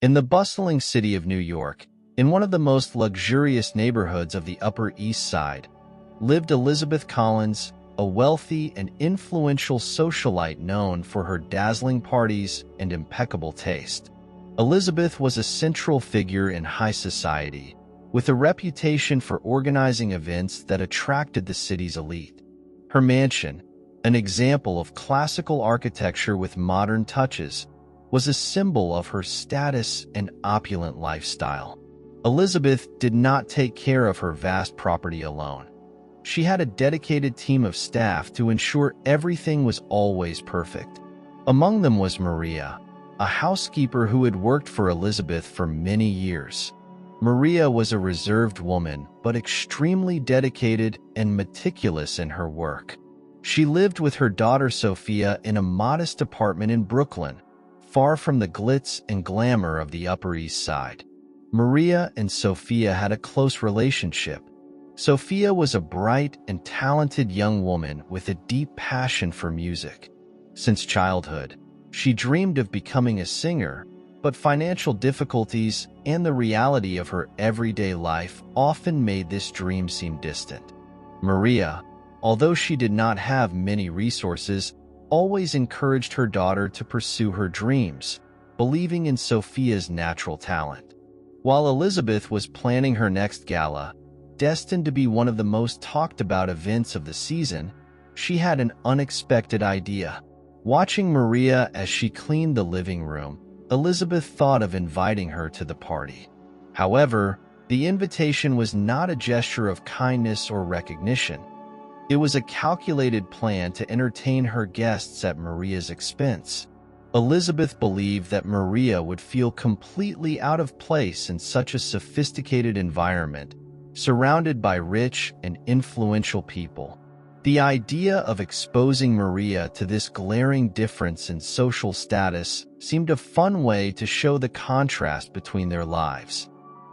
In the bustling city of New York, in one of the most luxurious neighborhoods of the Upper East Side, lived Elizabeth Collins, a wealthy and influential socialite known for her dazzling parties and impeccable taste. Elizabeth was a central figure in high society, with a reputation for organizing events that attracted the city's elite. Her mansion, an example of classical architecture with modern touches, was a symbol of her status and opulent lifestyle. Elizabeth did not take care of her vast property alone. She had a dedicated team of staff to ensure everything was always perfect. Among them was Maria, a housekeeper who had worked for Elizabeth for many years. Maria was a reserved woman, but extremely dedicated and meticulous in her work. She lived with her daughter Sophia in a modest apartment in Brooklyn, far from the glitz and glamour of the Upper East Side. Maria and Sophia had a close relationship. Sophia was a bright and talented young woman with a deep passion for music. Since childhood, she dreamed of becoming a singer, but financial difficulties and the reality of her everyday life often made this dream seem distant. Maria, although she did not have many resources, always encouraged her daughter to pursue her dreams, believing in Sophia's natural talent. While Elizabeth was planning her next gala, destined to be one of the most talked about events of the season, she had an unexpected idea. Watching Maria as she cleaned the living room, Elizabeth thought of inviting her to the party. However, the invitation was not a gesture of kindness or recognition. It was a calculated plan to entertain her guests at Maria's expense. Elizabeth believed that Maria would feel completely out of place in such a sophisticated environment, surrounded by rich and influential people. The idea of exposing Maria to this glaring difference in social status seemed a fun way to show the contrast between their lives.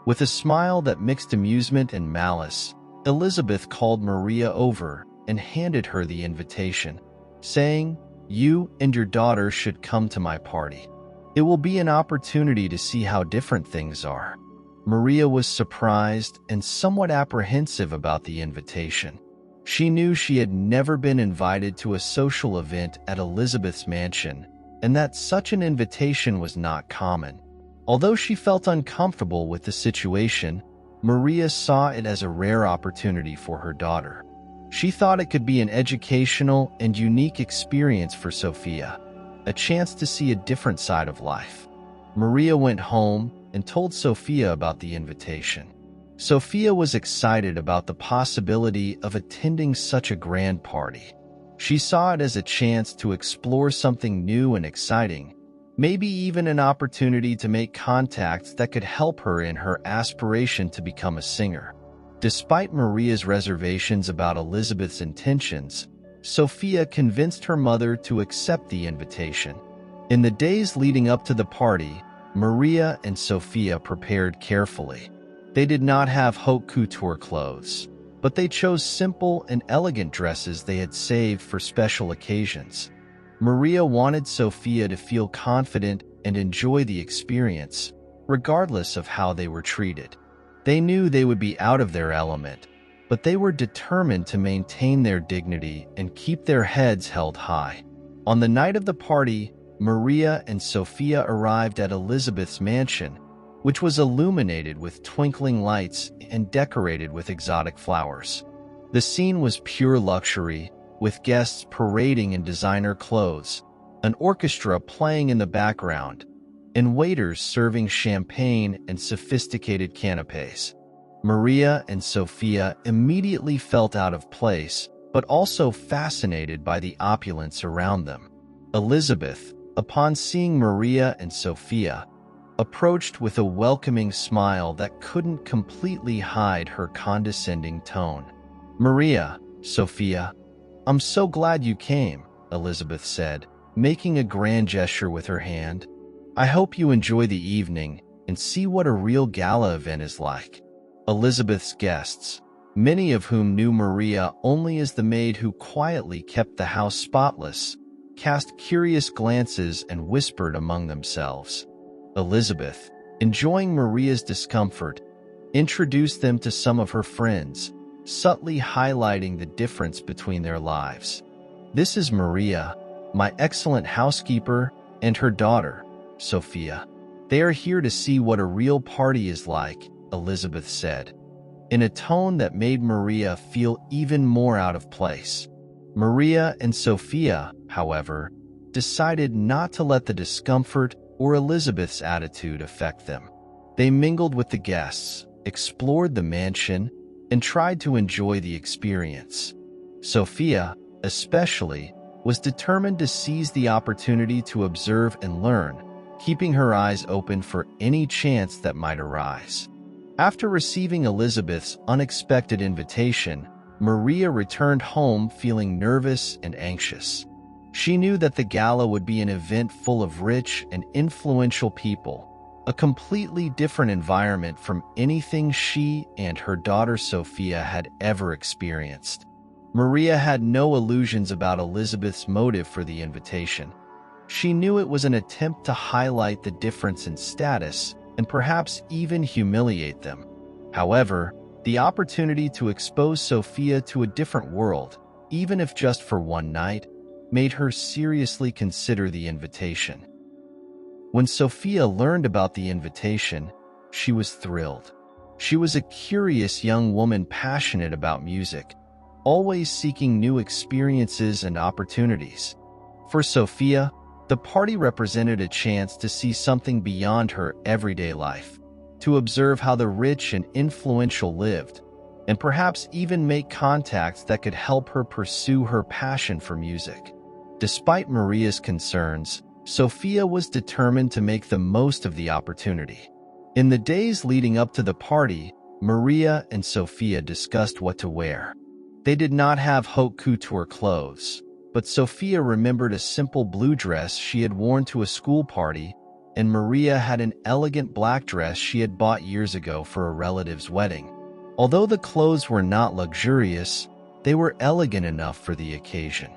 With a smile that mixed amusement and malice, Elizabeth called Maria over and handed her the invitation, saying, "You and your daughter should come to my party. It will be an opportunity to see how different things are." Maria was surprised and somewhat apprehensive about the invitation. She knew she had never been invited to a social event at Elizabeth's mansion, and that such an invitation was not common. Although she felt uncomfortable with the situation, Maria saw it as a rare opportunity for her daughter. She thought it could be an educational and unique experience for Sophia, a chance to see a different side of life. Maria went home and told Sophia about the invitation. Sophia was excited about the possibility of attending such a grand party. She saw it as a chance to explore something new and exciting, maybe even an opportunity to make contacts that could help her in her aspiration to become a singer. Despite Maria's reservations about Elizabeth's intentions, Sophia convinced her mother to accept the invitation. In the days leading up to the party, Maria and Sophia prepared carefully. They did not have haute couture clothes, but they chose simple and elegant dresses they had saved for special occasions. Maria wanted Sophia to feel confident and enjoy the experience, regardless of how they were treated. They knew they would be out of their element, but they were determined to maintain their dignity and keep their heads held high. On the night of the party, Maria and Sophia arrived at Elizabeth's mansion, which was illuminated with twinkling lights and decorated with exotic flowers. The scene was pure luxury, with guests parading in designer clothes, an orchestra playing in the background, and waiters serving champagne and sophisticated canapes. Maria and Sophia immediately felt out of place, but also fascinated by the opulence around them. Elizabeth, upon seeing Maria and Sophia, approached with a welcoming smile that couldn't completely hide her condescending tone. "Maria, Sophia, I'm so glad you came," Elizabeth said, making a grand gesture with her hand. "I hope you enjoy the evening and see what a real gala event is like." Elizabeth's guests, many of whom knew Maria only as the maid who quietly kept the house spotless, cast curious glances and whispered among themselves. Elizabeth, Enjoying Maria's discomfort, introduced them to some of her friends, subtly highlighting the difference between their lives. "This is Maria, my excellent housekeeper, and her daughter, Sophia. They are here to see what a real party is like," Elizabeth said, in a tone that made Maria feel even more out of place. Maria and Sophia, however, decided not to let the discomfort or Elizabeth's attitude affect them. They mingled with the guests, explored the mansion, and tried to enjoy the experience. Sophia, especially, was determined to seize the opportunity to observe and learn, keeping her eyes open for any chance that might arise. After receiving Elizabeth's unexpected invitation, Maria returned home feeling nervous and anxious. She knew that the gala would be an event full of rich and influential people, a completely different environment from anything she and her daughter Sophia had ever experienced. Maria had no illusions about Elizabeth's motive for the invitation. She knew it was an attempt to highlight the difference in status and perhaps even humiliate them. However, the opportunity to expose Sophia to a different world, even if just for one night, made her seriously consider the invitation. When Sophia learned about the invitation, she was thrilled. She was a curious young woman passionate about music, always seeking new experiences and opportunities. For Sophia, the party represented a chance to see something beyond her everyday life, to observe how the rich and influential lived, and perhaps even make contacts that could help her pursue her passion for music. Despite Maria's concerns, Sophia was determined to make the most of the opportunity. In the days leading up to the party, Maria and Sophia discussed what to wear. They did not have haute couture clothes, but Sophia remembered a simple blue dress she had worn to a school party, and Maria had an elegant black dress she had bought years ago for a relative's wedding. Although the clothes were not luxurious, they were elegant enough for the occasion.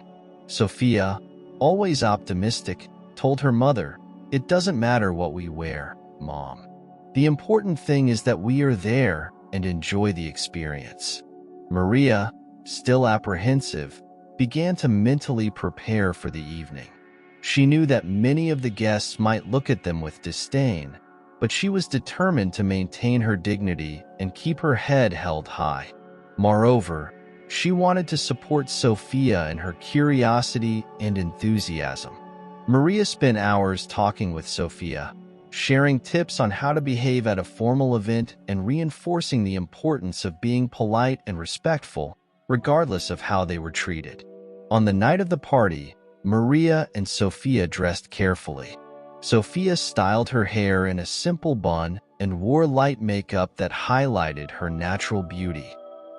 Sophia, always optimistic, told her mother, "It doesn't matter what we wear, Mom. The important thing is that we are there and enjoy the experience." Maria, still apprehensive, began to mentally prepare for the evening. She knew that many of the guests might look at them with disdain, but she was determined to maintain her dignity and keep her head held high. Moreover, she wanted to support Sophia in her curiosity and enthusiasm. Maria spent hours talking with Sophia, sharing tips on how to behave at a formal event and reinforcing the importance of being polite and respectful, regardless of how they were treated. On the night of the party, Maria and Sophia dressed carefully. Sophia styled her hair in a simple bun and wore light makeup that highlighted her natural beauty.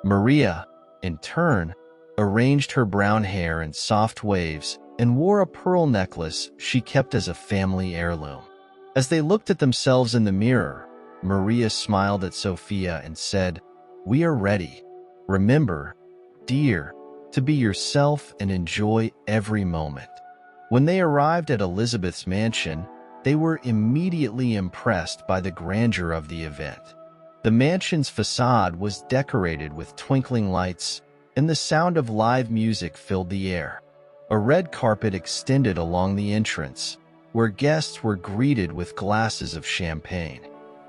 Maria, in turn, arranged her brown hair in soft waves and wore a pearl necklace she kept as a family heirloom. As they looked at themselves in the mirror, Maria smiled at Sophia and said, "We are ready. Remember, dear, to be yourself and enjoy every moment." When they arrived at Elizabeth's mansion, they were immediately impressed by the grandeur of the event. The mansion's facade was decorated with twinkling lights, and the sound of live music filled the air. A red carpet extended along the entrance, where guests were greeted with glasses of champagne.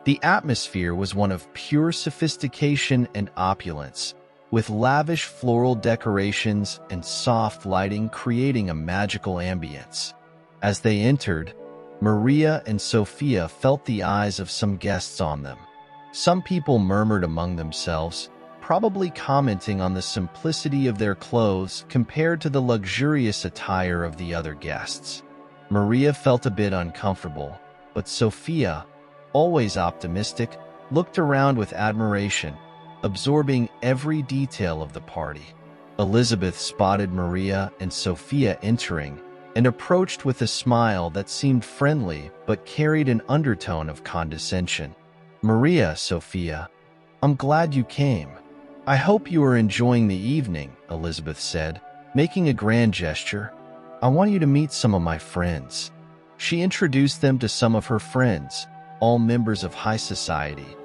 The atmosphere was one of pure sophistication and opulence, with lavish floral decorations and soft lighting creating a magical ambience. As they entered, Maria and Sophia felt the eyes of some guests on them. Some people murmured among themselves, probably commenting on the simplicity of their clothes compared to the luxurious attire of the other guests. Maria felt a bit uncomfortable, but Sophia, always optimistic, looked around with admiration, absorbing every detail of the party. Elizabeth spotted Maria and Sophia entering and approached with a smile that seemed friendly but carried an undertone of condescension. "Maria, Sophia, I'm glad you came. I hope you are enjoying the evening," Elizabeth said, making a grand gesture. "I want you to meet some of my friends." She introduced them to some of her friends, all members of high society,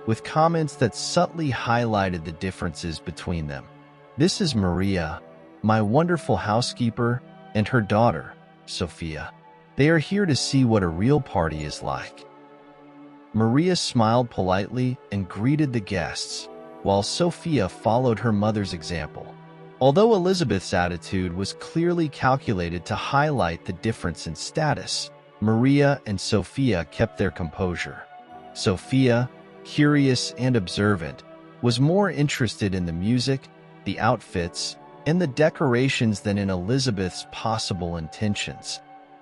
with comments that subtly highlighted the differences between them. "This is Maria, my wonderful housekeeper, and her daughter, Sophia. They are here to see what a real party is like." Maria smiled politely and greeted the guests, while Sophia followed her mother's example. Although Elizabeth's attitude was clearly calculated to highlight the difference in status, Maria and Sophia kept their composure. Sophia, curious and observant, was more interested in the music, the outfits, and the decorations than in Elizabeth's possible intentions.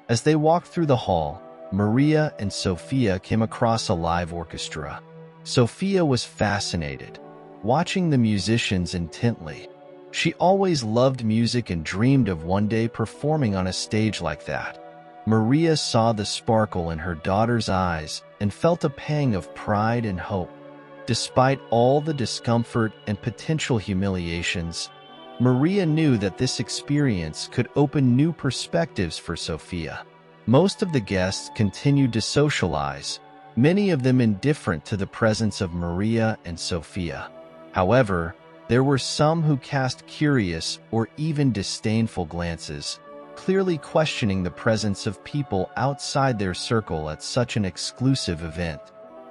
As they walked through the hall, Maria and Sophia came across a live orchestra. Sophia was fascinated, watching the musicians intently. She always loved music and dreamed of one day performing on a stage like that. Maria saw the sparkle in her daughter's eyes and felt a pang of pride and hope. Despite all the discomfort and potential humiliations, Maria knew that this experience could open new perspectives for Sophia. Most of the guests continued to socialize, many of them indifferent to the presence of Maria and Sophia. However, there were some who cast curious or even disdainful glances, clearly questioning the presence of people outside their circle at such an exclusive event.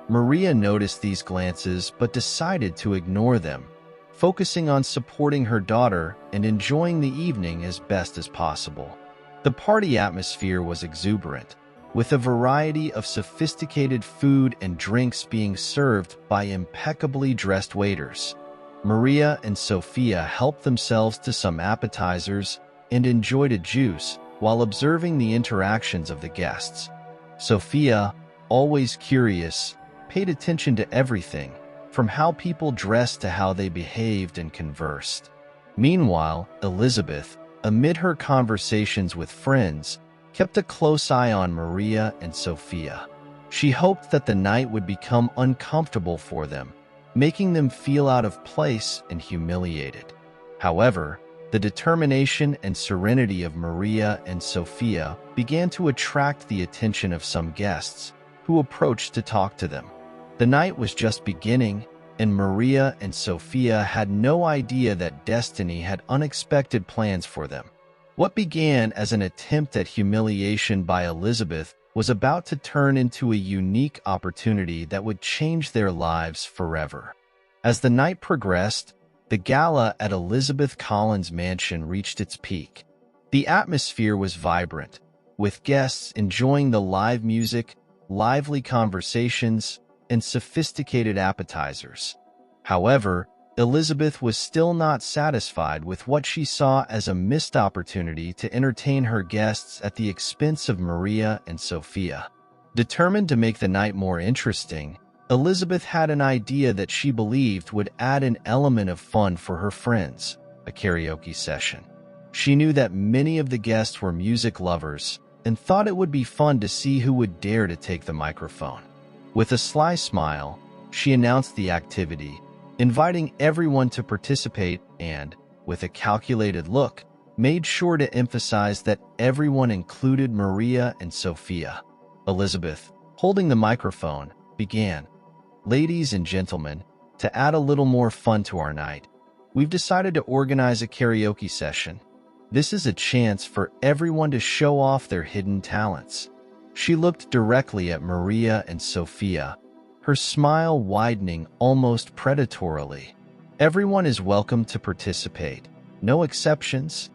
Maria noticed these glances but decided to ignore them, focusing on supporting her daughter and enjoying the evening as best as possible. The party atmosphere was exuberant, with a variety of sophisticated food and drinks being served by impeccably dressed waiters. Maria and Sophia helped themselves to some appetizers and enjoyed a juice while observing the interactions of the guests. Sophia, always curious, paid attention to everything, from how people dressed to how they behaved and conversed. Meanwhile, Elizabeth, amid her conversations with friends, kept a close eye on Maria and Sophia. She hoped that the night would become uncomfortable for them, making them feel out of place and humiliated. However, the determination and serenity of Maria and Sophia began to attract the attention of some guests who approached to talk to them. The night was just beginning, and Maria and Sophia had no idea that destiny had unexpected plans for them. What began as an attempt at humiliation by Elizabeth was about to turn into a unique opportunity that would change their lives forever. As the night progressed, the gala at Elizabeth Collins' mansion reached its peak. The atmosphere was vibrant, with guests enjoying the live music, lively conversations, and sophisticated appetizers. However, Elizabeth was still not satisfied with what she saw as a missed opportunity to entertain her guests at the expense of Maria and Sophia. Determined to make the night more interesting, Elizabeth had an idea that she believed would add an element of fun for her friends: a karaoke session. She knew that many of the guests were music lovers and thought it would be fun to see who would dare to take the microphone. With a sly smile, she announced the activity, inviting everyone to participate and, with a calculated look, made sure to emphasize that everyone included Maria and Sophia. Elizabeth, holding the microphone, began. "Ladies and gentlemen, to add a little more fun to our night, we've decided to organize a karaoke session. This is a chance for everyone to show off their hidden talents." She looked directly at Maria and Sophia, her smile widening almost predatorily. "Everyone is welcome to participate, no exceptions."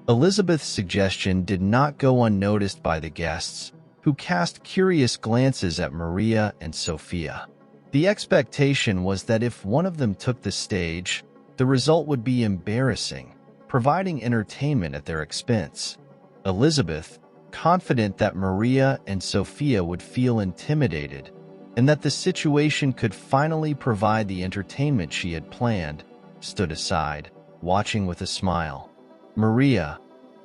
Elizabeth's suggestion did not go unnoticed by the guests, who cast curious glances at Maria and Sophia. The expectation was that if one of them took the stage, the result would be embarrassing, providing entertainment at their expense. Elizabeth, confident that Maria and Sophia would feel intimidated and that the situation could finally provide the entertainment she had planned, stood aside, watching with a smile. Maria,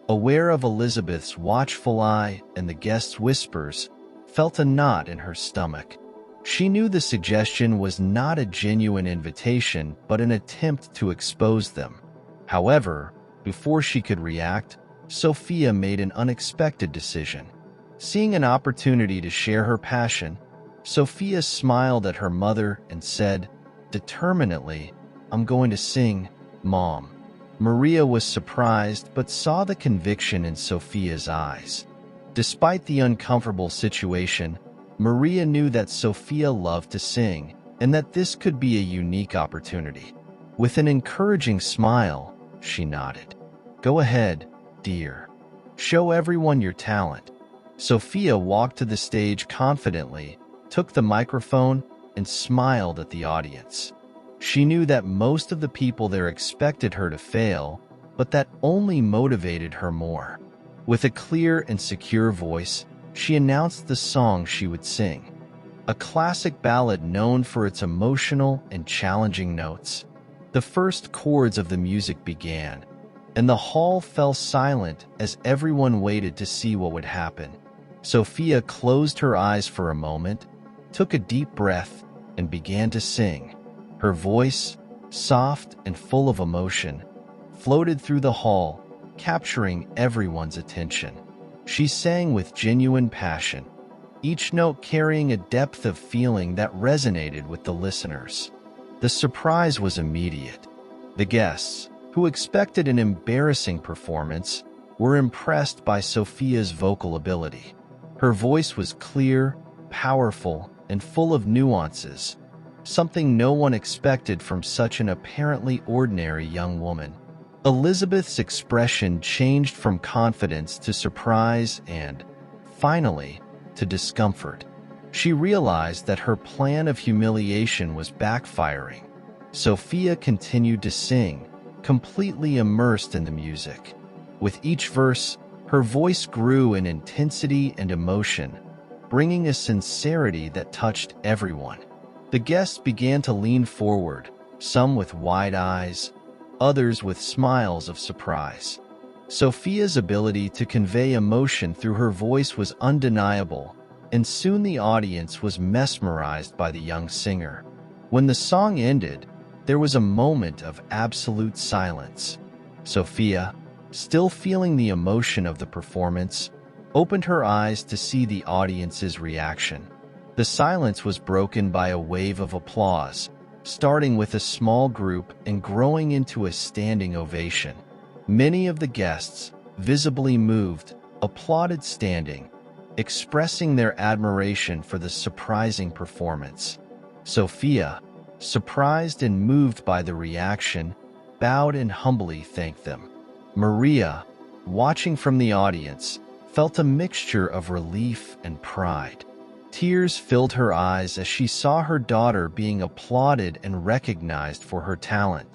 aware of Elizabeth's watchful eye and the guests' whispers, felt a knot in her stomach. She knew the suggestion was not a genuine invitation but an attempt to expose them. However, before she could react, Sophia made an unexpected decision. Seeing an opportunity to share her passion, Sophia smiled at her mother and said, determinedly, "I'm going to sing, Mom." Maria was surprised but saw the conviction in Sophia's eyes. Despite the uncomfortable situation, Maria knew that Sophia loved to sing and that this could be a unique opportunity. With an encouraging smile, she nodded. "Go ahead, dear. Show everyone your talent." Sophia walked to the stage confidently, took the microphone, and smiled at the audience. She knew that most of the people there expected her to fail, but that only motivated her more. With a clear and secure voice, she announced the song she would sing. A classic ballad known for its emotional and challenging notes. The first chords of the music began, and the hall fell silent as everyone waited to see what would happen. Sophia closed her eyes for a moment, took a deep breath, and began to sing. Her voice, soft and full of emotion, floated through the hall, capturing everyone's attention. She sang with genuine passion, each note carrying a depth of feeling that resonated with the listeners. The surprise was immediate. The guests, who expected an embarrassing performance, were impressed by Sophia's vocal ability. Her voice was clear, powerful, and full of nuances, something no one expected from such an apparently ordinary young woman. Elizabeth's expression changed from confidence to surprise and, finally, to discomfort. She realized that her plan of humiliation was backfiring. Sophia continued to sing, completely immersed in the music. With each verse, her voice grew in intensity and emotion, bringing a sincerity that touched everyone. The guests began to lean forward, some with wide eyes, others with smiles of surprise. Sophia's ability to convey emotion through her voice was undeniable, and soon the audience was mesmerized by the young singer. When the song ended, there was a moment of absolute silence. Sophia, still feeling the emotion of the performance, opened her eyes to see the audience's reaction. The silence was broken by a wave of applause, starting with a small group and growing into a standing ovation. Many of the guests, visibly moved, applauded standing, expressing their admiration for the surprising performance. Sophia, surprised and moved by the reaction, bowed and humbly thanked them. Maria, watching from the audience, felt a mixture of relief and pride. Tears filled her eyes as she saw her daughter being applauded and recognized for her talent.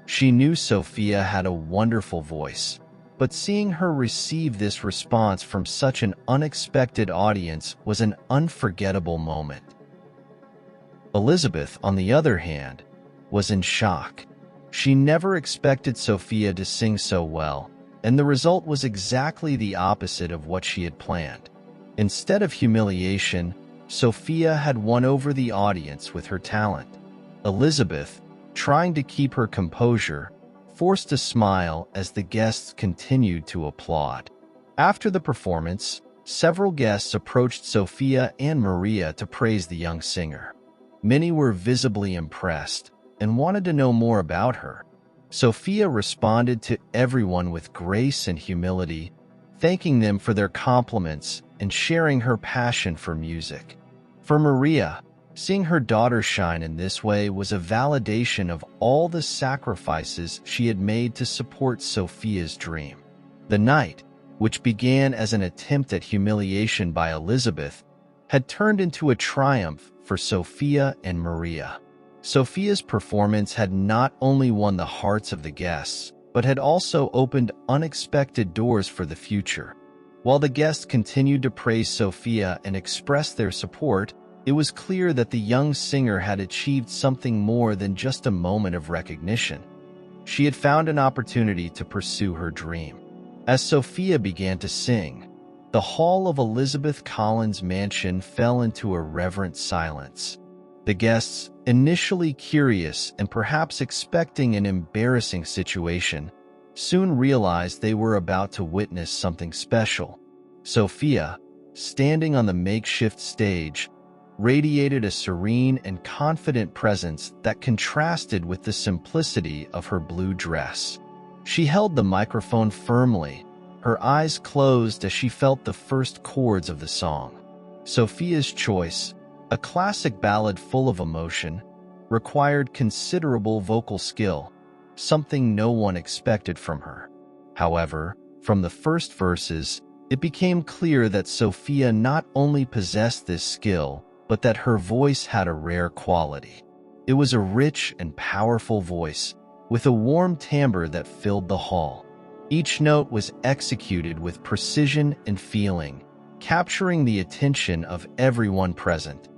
She knew Sophia had a wonderful voice, but seeing her receive this response from such an unexpected audience was an unforgettable moment. Elizabeth, on the other hand, was in shock. She never expected Sophia to sing so well, and the result was exactly the opposite of what she had planned. Instead of humiliation, Sophia had won over the audience with her talent. Elizabeth, trying to keep her composure, forced a smile as the guests continued to applaud. After the performance, several guests approached Sophia and Maria to praise the young singer. Many were visibly impressed and wanted to know more about her. Sophia responded to everyone with grace and humility, thanking them for their compliments and sharing her passion for music. For Maria, seeing her daughter shine in this way was a validation of all the sacrifices she had made to support Sophia's dream. The night, which began as an attempt at humiliation by Elizabeth, had turned into a triumph for Sophia and Maria. Sophia's performance had not only won the hearts of the guests, but had also opened unexpected doors for the future. While the guests continued to praise Sophia and express their support, it was clear that the young singer had achieved something more than just a moment of recognition. She had found an opportunity to pursue her dream. As Sophia began to sing, the hall of Elizabeth Collins' mansion fell into a reverent silence. The guests, initially curious and perhaps expecting an embarrassing situation, soon realized they were about to witness something special. Sophia, standing on the makeshift stage, radiated a serene and confident presence that contrasted with the simplicity of her blue dress. She held the microphone firmly, her eyes closed as she felt the first chords of the song. Sophia's Choice, a classic ballad full of emotion, required considerable vocal skill, something no one expected from her. However, from the first verses, it became clear that Sophia not only possessed this skill, but that her voice had a rare quality. It was a rich and powerful voice, with a warm timbre that filled the hall. Each note was executed with precision and feeling, capturing the attention of everyone present.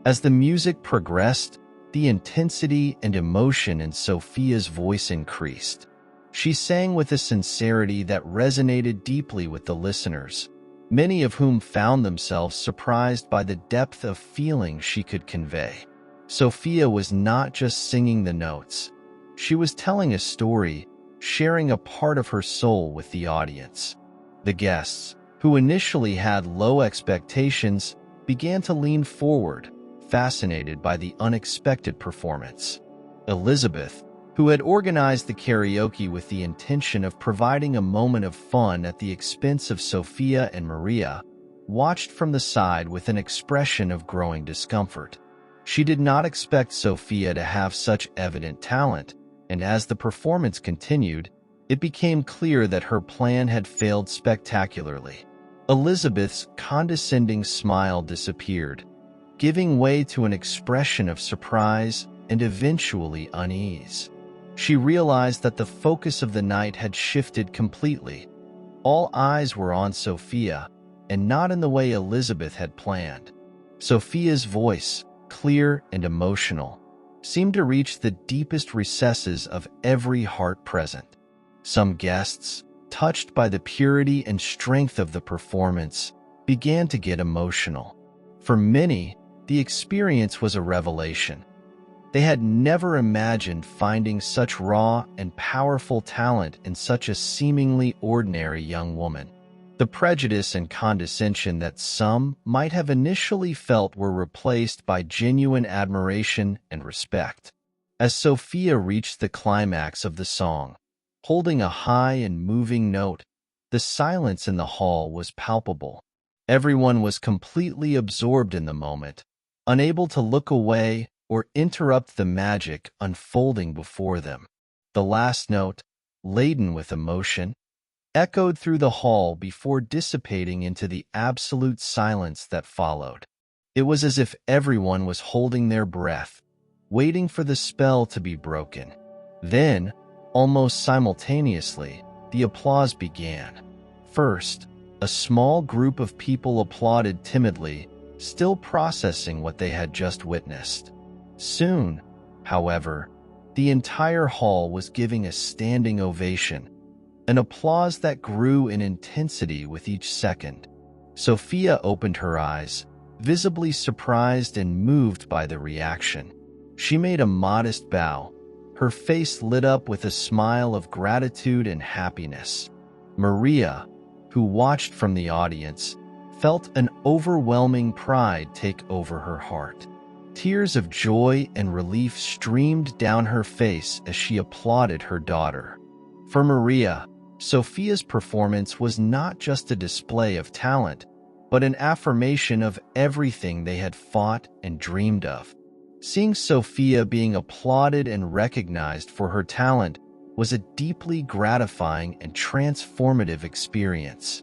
As the music progressed, the intensity and emotion in Sophia's voice increased. She sang with a sincerity that resonated deeply with the listeners, many of whom found themselves surprised by the depth of feeling she could convey. Sophia was not just singing the notes. She was telling a story, sharing a part of her soul with the audience. The guests, who initially had low expectations, began to lean forward, fascinated by the unexpected performance. Elizabeth, who had organized the karaoke with the intention of providing a moment of fun at the expense of Sophia and Maria, watched from the side with an expression of growing discomfort. She did not expect Sophia to have such evident talent, and as the performance continued, it became clear that her plan had failed spectacularly. Elizabeth's condescending smile disappeared, giving way to an expression of surprise and eventually unease. She realized that the focus of the night had shifted completely. All eyes were on Sophia, and not in the way Elizabeth had planned. Sophia's voice, clear and emotional, seemed to reach the deepest recesses of every heart present. Some guests, touched by the purity and strength of the performance, began to get emotional. For many, the experience was a revelation. They had never imagined finding such raw and powerful talent in such a seemingly ordinary young woman. The prejudice and condescension that some might have initially felt were replaced by genuine admiration and respect. As Sophia reached the climax of the song, holding a high and moving note, the silence in the hall was palpable. Everyone was completely absorbed in the moment, unable to look away or interrupt the magic unfolding before them. The last note, laden with emotion, echoed through the hall before dissipating into the absolute silence that followed. It was as if everyone was holding their breath, waiting for the spell to be broken. Then, almost simultaneously, the applause began. First, a small group of people applauded timidly, still processing what they had just witnessed. Soon, however, the entire hall was giving a standing ovation, an applause that grew in intensity with each second. Sophia opened her eyes, visibly surprised and moved by the reaction. She made a modest bow, her face lit up with a smile of gratitude and happiness. Maria, who watched from the audience, felt an overwhelming pride take over her heart. Tears of joy and relief streamed down her face as she applauded her daughter. For Maria, Sophia's performance was not just a display of talent, but an affirmation of everything they had fought and dreamed of. Seeing Sophia being applauded and recognized for her talent was a deeply gratifying and transformative experience.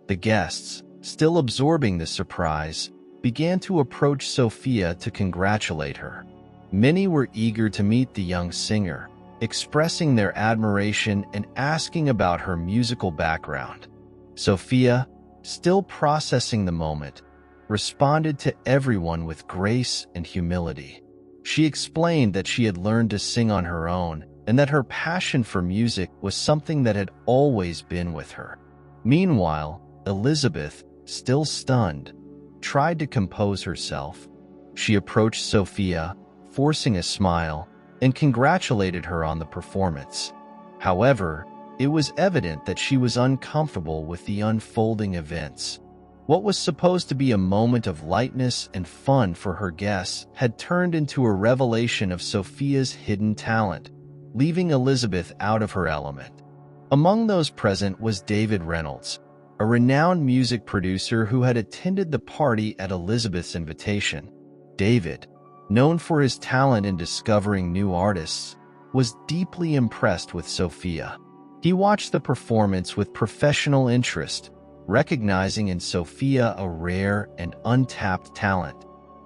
The guests, still absorbing the surprise, began to approach Sophia to congratulate her. Many were eager to meet the young singer, expressing their admiration and asking about her musical background. Sophia, still processing the moment, responded to everyone with grace and humility. She explained that she had learned to sing on her own and that her passion for music was something that had always been with her. Meanwhile, Elizabeth, still stunned, tried to compose herself. She approached Sophia, forcing a smile, and congratulated her on the performance. However, it was evident that she was uncomfortable with the unfolding events. What was supposed to be a moment of lightness and fun for her guests had turned into a revelation of Sophia's hidden talent, leaving Elizabeth out of her element. Among those present was David Reynolds, a renowned music producer who had attended the party at Elizabeth's invitation. David, known for his talent in discovering new artists, was deeply impressed with Sophia. He watched the performance with professional interest, recognizing in Sophia a rare and untapped talent.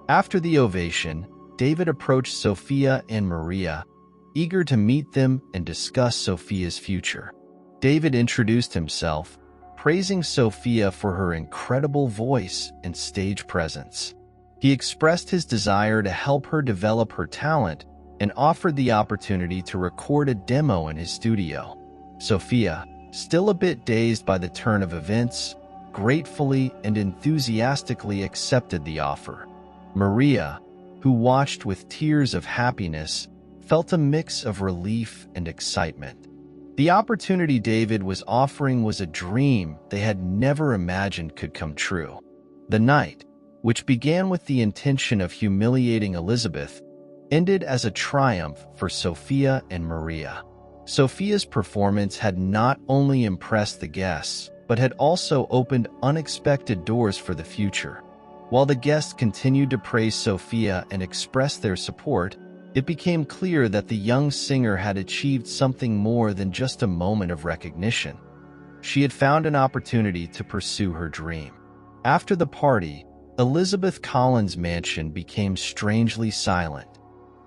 After the ovation, David approached Sophia and Maria, eager to meet them and discuss Sophia's future. David introduced himself, praising Sophia for her incredible voice and stage presence. He expressed his desire to help her develop her talent and offered the opportunity to record a demo in his studio. Sophia, still a bit dazed by the turn of events, gratefully and enthusiastically accepted the offer. Maria, who watched with tears of happiness, felt a mix of relief and excitement. The opportunity David was offering was a dream they had never imagined could come true. The night, which began with the intention of humiliating Elizabeth, ended as a triumph for Sophia and Maria. Sophia's performance had not only impressed the guests, but had also opened unexpected doors for the future. While the guests continued to praise Sophia and express their support, it became clear that the young singer had achieved something more than just a moment of recognition. She had found an opportunity to pursue her dream. After the party, Elizabeth Collins' mansion became strangely silent.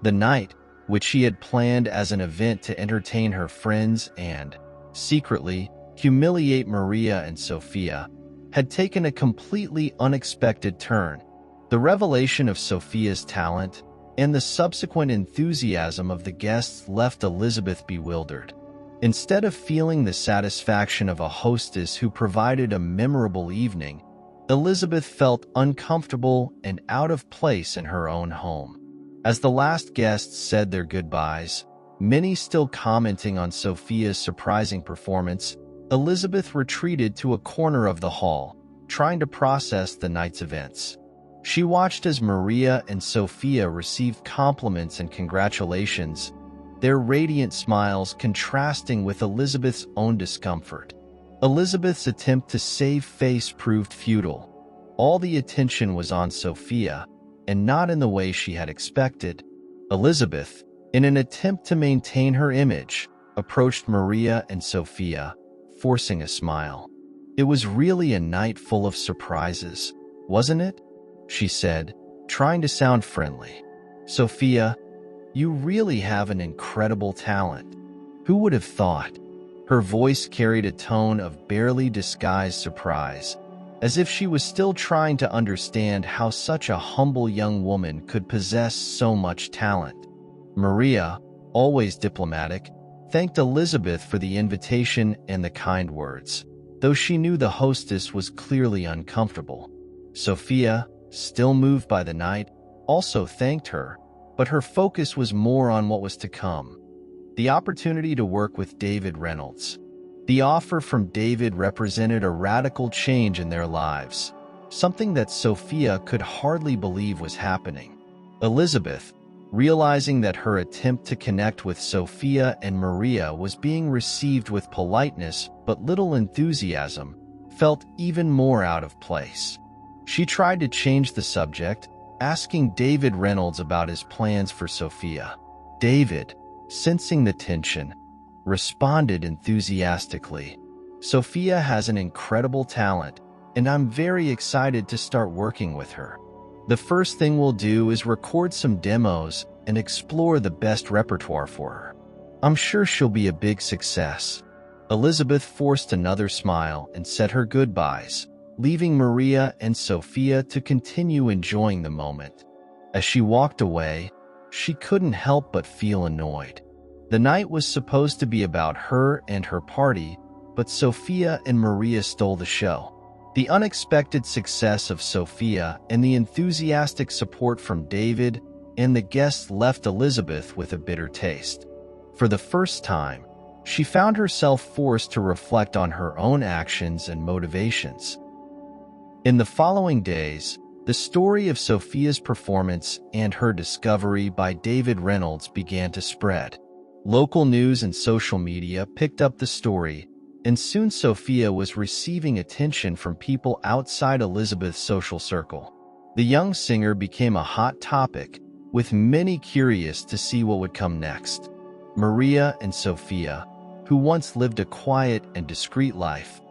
The night, which she had planned as an event to entertain her friends and, secretly, humiliate Maria and Sophia, had taken a completely unexpected turn. The revelation of Sophia's talent and the subsequent enthusiasm of the guests left Elizabeth bewildered. Instead of feeling the satisfaction of a hostess who provided a memorable evening, Elizabeth felt uncomfortable and out of place in her own home. As the last guests said their goodbyes, many still commenting on Sophia's surprising performance, Elizabeth retreated to a corner of the hall, trying to process the night's events. She watched as Maria and Sophia received compliments and congratulations, their radiant smiles contrasting with Elizabeth's own discomfort. Elizabeth's attempt to save face proved futile. All the attention was on Sophia, and not in the way she had expected. Elizabeth, in an attempt to maintain her image, approached Maria and Sophia, forcing a smile. "It was really a night full of surprises, wasn't it?" she said, trying to sound friendly. "Sophia, you really have an incredible talent. Who would have thought?" Her voice carried a tone of barely disguised surprise, as if she was still trying to understand how such a humble young woman could possess so much talent. Maria, always diplomatic, thanked Elizabeth for the invitation and the kind words, though she knew the hostess was clearly uncomfortable. Sophia, still moved by the night, also thanked her, but her focus was more on what was to come. The opportunity to work with David Reynolds. The offer from David represented a radical change in their lives, something that Sophia could hardly believe was happening. Elizabeth, realizing that her attempt to connect with Sophia and Maria was being received with politeness but little enthusiasm, felt even more out of place. She tried to change the subject, asking David Reynolds about his plans for Sophia. David, sensing the tension, responded enthusiastically, "Sophia has an incredible talent, and I'm very excited to start working with her. The first thing we'll do is record some demos and explore the best repertoire for her. I'm sure she'll be a big success." Elizabeth forced another smile and said her goodbyes, leaving Maria and Sophia to continue enjoying the moment. As she walked away, she couldn't help but feel annoyed. The night was supposed to be about her and her party, but Sophia and Maria stole the show. The unexpected success of Sophia and the enthusiastic support from David and the guests left Elizabeth with a bitter taste. For the first time, she found herself forced to reflect on her own actions and motivations. In the following days, the story of Sophia's performance and her discovery by David Reynolds began to spread. Local news and social media picked up the story, and soon Sophia was receiving attention from people outside Elizabeth's social circle. The young singer became a hot topic, with many curious to see what would come next. Maria and Sophia, who once lived a quiet and discreet life,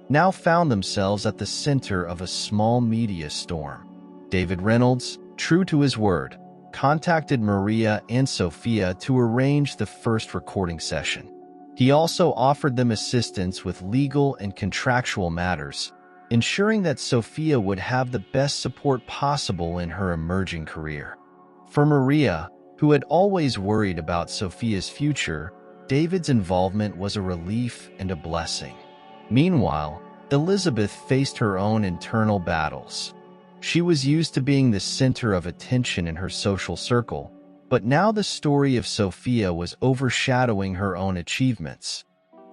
now found themselves at the center of a small media storm. David Reynolds, true to his word, contacted Maria and Sophia to arrange the first recording session. He also offered them assistance with legal and contractual matters, ensuring that Sophia would have the best support possible in her emerging career. For Maria, who had always worried about Sophia's future, David's involvement was a relief and a blessing. Meanwhile, Elizabeth faced her own internal battles. She was used to being the center of attention in her social circle, but now the story of Sophia was overshadowing her own achievements.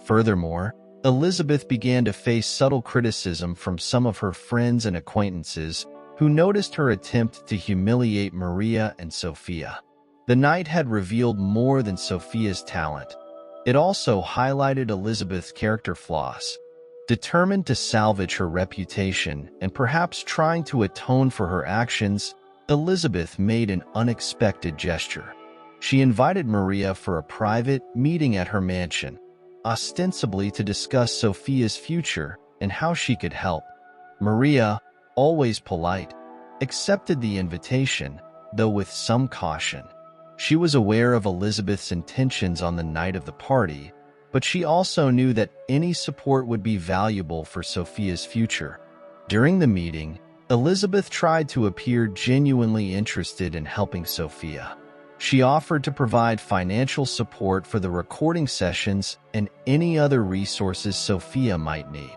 Furthermore, Elizabeth began to face subtle criticism from some of her friends and acquaintances who noticed her attempt to humiliate Maria and Sophia. The night had revealed more than Sophia's talent. It also highlighted Elizabeth's character flaws. Determined to salvage her reputation and perhaps trying to atone for her actions, Elizabeth made an unexpected gesture. She invited Maria for a private meeting at her mansion, ostensibly to discuss Sophia's future and how she could help. Maria, always polite, accepted the invitation, though with some caution. She was aware of Elizabeth's intentions on the night of the party, but she also knew that any support would be valuable for Sophia's future. During the meeting, Elizabeth tried to appear genuinely interested in helping Sophia. She offered to provide financial support for the recording sessions and any other resources Sophia might need.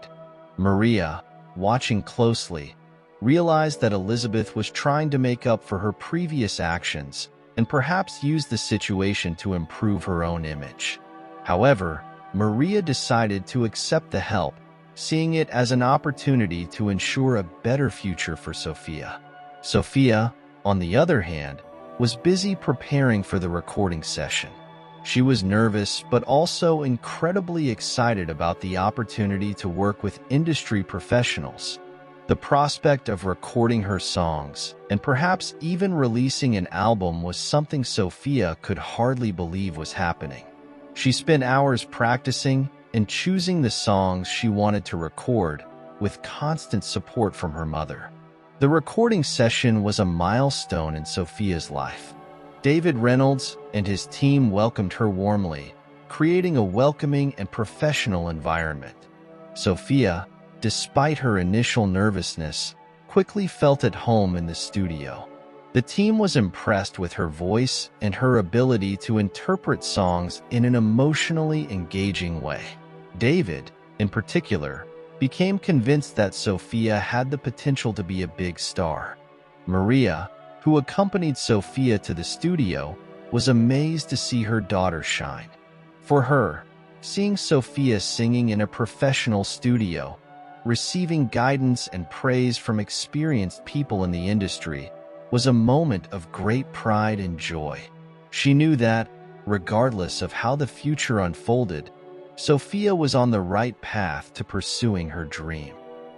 Maria, watching closely, realized that Elizabeth was trying to make up for her previous actions and perhaps use the situation to improve her own image. However, Maria decided to accept the help, seeing it as an opportunity to ensure a better future for Sophia. Sophia, on the other hand, was busy preparing for the recording session. She was nervous but also incredibly excited about the opportunity to work with industry professionals. The prospect of recording her songs and perhaps even releasing an album was something Sophia could hardly believe was happening. She spent hours practicing and choosing the songs she wanted to record, with constant support from her mother. The recording session was a milestone in Sophia's life. David Reynolds and his team welcomed her warmly, creating a welcoming and professional environment. Sophia, despite her initial nervousness, quickly felt at home in the studio. The team was impressed with her voice and her ability to interpret songs in an emotionally engaging way. David, in particular, became convinced that Sophia had the potential to be a big star. Maria, who accompanied Sophia to the studio, was amazed to see her daughter shine. For her, seeing Sophia singing in a professional studio, receiving guidance and praise from experienced people in the industry, was a moment of great pride and joy. She knew that, regardless of how the future unfolded, Sophia was on the right path to pursuing her dream.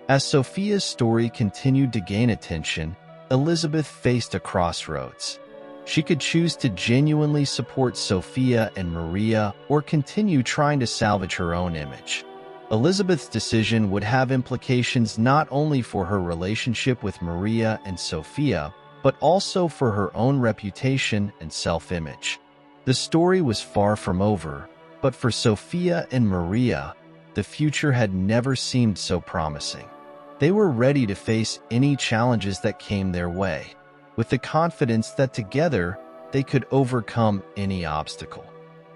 As Sophia's story continued to gain attention, Elizabeth faced a crossroads. She could choose to genuinely support Sophia and Maria or continue trying to salvage her own image. Elizabeth's decision would have implications not only for her relationship with Maria and Sophia, but also for her own reputation and self-image. The story was far from over, but for Sophia and Maria, the future had never seemed so promising. They were ready to face any challenges that came their way, with the confidence that together they could overcome any obstacle.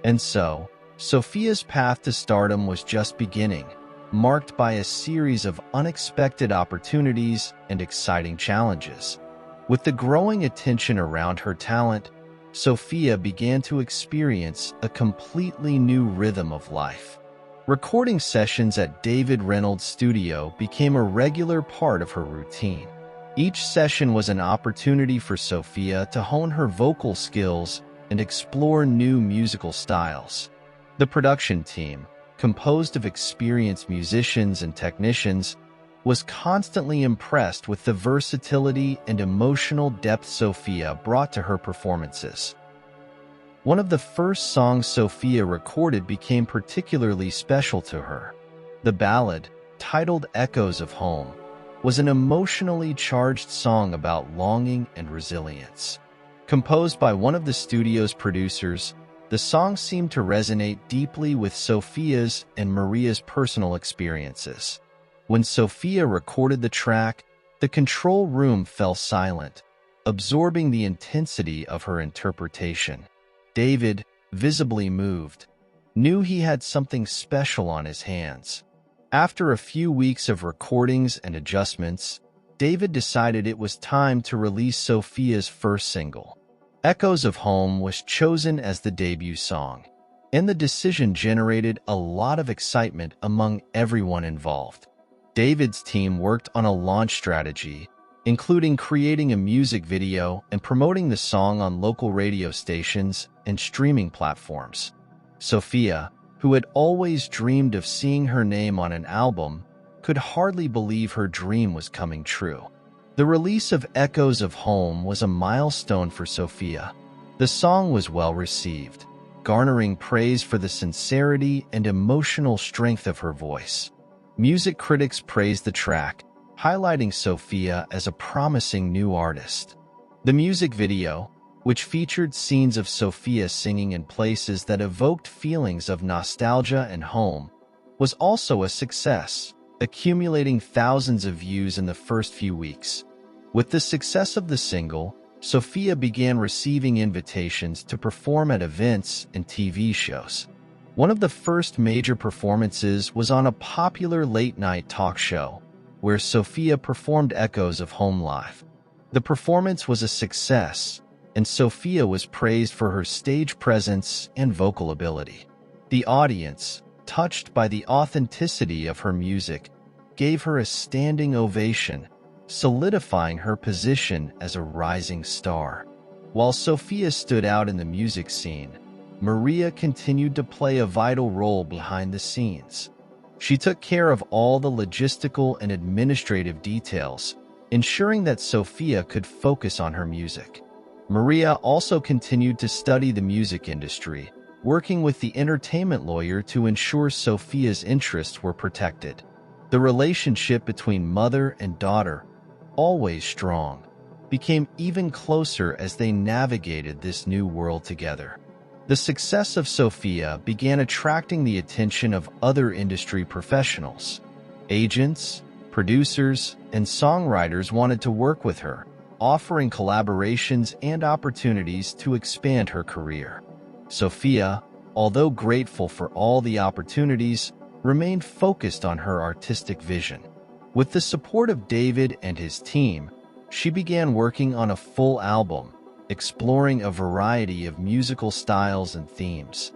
And so, Sophia's path to stardom was just beginning, marked by a series of unexpected opportunities and exciting challenges. With the growing attention around her talent, Sophia began to experience a completely new rhythm of life. Recording sessions at David Reynolds' studio became a regular part of her routine. Each session was an opportunity for Sophia to hone her vocal skills and explore new musical styles. The production team, composed of experienced musicians and technicians, was constantly impressed with the versatility and emotional depth Sophia brought to her performances. One of the first songs Sophia recorded became particularly special to her. The ballad, titled Echoes of Home, was an emotionally charged song about longing and resilience. Composed by one of the studio's producers, the song seemed to resonate deeply with Sophia's and Maria's personal experiences. When Sophia recorded the track, the control room fell silent, absorbing the intensity of her interpretation. David, visibly moved, knew he had something special on his hands. After a few weeks of recordings and adjustments, David decided it was time to release Sophia's first single. Echoes of Home was chosen as the debut song, and the decision generated a lot of excitement among everyone involved. David's team worked on a launch strategy, including creating a music video and promoting the song on local radio stations and streaming platforms. Sophia, who had always dreamed of seeing her name on an album, could hardly believe her dream was coming true. The release of Echoes of Home was a milestone for Sophia. The song was well received, garnering praise for the sincerity and emotional strength of her voice. Music critics praised the track, highlighting Sophia as a promising new artist. The music video, which featured scenes of Sophia singing in places that evoked feelings of nostalgia and home, was also a success, accumulating thousands of views in the first few weeks. With the success of the single, Sophia began receiving invitations to perform at events and TV shows. One of the first major performances was on a popular late-night talk show, where Sophia performed Echoes of Home live. The performance was a success, and Sophia was praised for her stage presence and vocal ability. The audience, touched by the authenticity of her music, gave her a standing ovation, solidifying her position as a rising star. While Sophia stood out in the music scene, Maria continued to play a vital role behind the scenes. She took care of all the logistical and administrative details, ensuring that Sophia could focus on her music. Maria also continued to study the music industry, working with the entertainment lawyer to ensure Sophia's interests were protected. The relationship between mother and daughter, always strong, became even closer as they navigated this new world together. The success of Sophia began attracting the attention of other industry professionals. Agents, producers, and songwriters wanted to work with her, offering collaborations and opportunities to expand her career. Sophia, although grateful for all the opportunities, remained focused on her artistic vision. With the support of David and his team, she began working on a full album, exploring a variety of musical styles and themes.